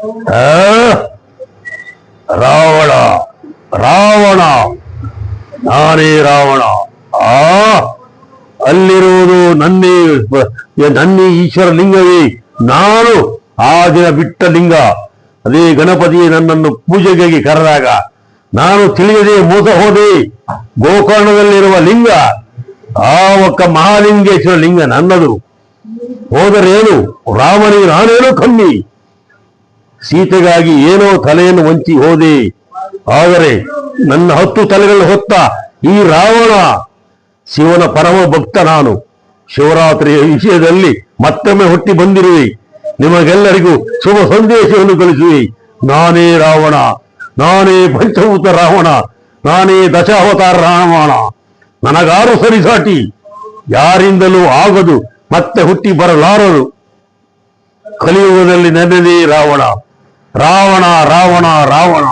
ಆ, ರಾವಣ ರಾವಣ ನಾನೇ ರಾವಣ. ಆ ಅಲ್ಲಿರುವುದು ನನ್ನೇ ಈಶ್ವರ ಲಿಂಗವೇ. ನಾನು ಆ ದಿನ ಬಿಟ್ಟ ಲಿಂಗ. ಅದೇ ಗಣಪತಿ ನನ್ನನ್ನು ಪೂಜೆಗೆ ಕರೆದಾಗ ನಾನು ತಿಳಿಯದೆ ಮೋಸ ಹೋದೆ. ಗೋಕರ್ಣದಲ್ಲಿರುವ ಲಿಂಗ ಆ ಒಕ್ಕ ಮಹಾಲಿಂಗೇಶ್ವರ ಲಿಂಗ ನನ್ನದು. ಹೋದರೇನು, ರಾಮನಿಗೆ ನಾನೇನು ಕಮ್ಮಿ. ಸೀತೆಗಾಗಿ ಏನೋ ತಲೆಯನ್ನು ವಂಚಿ ಹೋದೆ. ಆದರೆ ನನ್ನ 10 ತಲೆಗಳು ಹೊತ್ತ ಈ ರಾವಣ ಶಿವನ ಪರಮ ಭಕ್ತ ನಾನು. ಶಿವರಾತ್ರಿಯ ವಿಷಯದಲ್ಲಿ ಮತ್ತೊಮ್ಮೆ ಹುಟ್ಟಿ ಬಂದಿರುವೆ. ನಿಮಗೆಲ್ಲರಿಗೂ ಶುಭ ಸಂದೇಶವನ್ನು ಕಳಿಸುವೆ. ನಾನೇ ರಾವಣ, ನಾನೇ ಪಂಚಭೂತ ರಾವಣ, ನಾನೇ ದಶಾವತಾರ ರಾವಣ. ನನಗಾರು ಸರಿಸಾಟಿ, ಯಾರಿಂದಲೂ ಆಗದು, ಮತ್ತೆ ಹುಟ್ಟಿ ಬರಲಾರದು. ಕಲಿಯುಗದಲ್ಲಿ ನೆನೆದೇ ರಾವಣ, ರಾವಣ ರಾವಣ ರಾವಣ.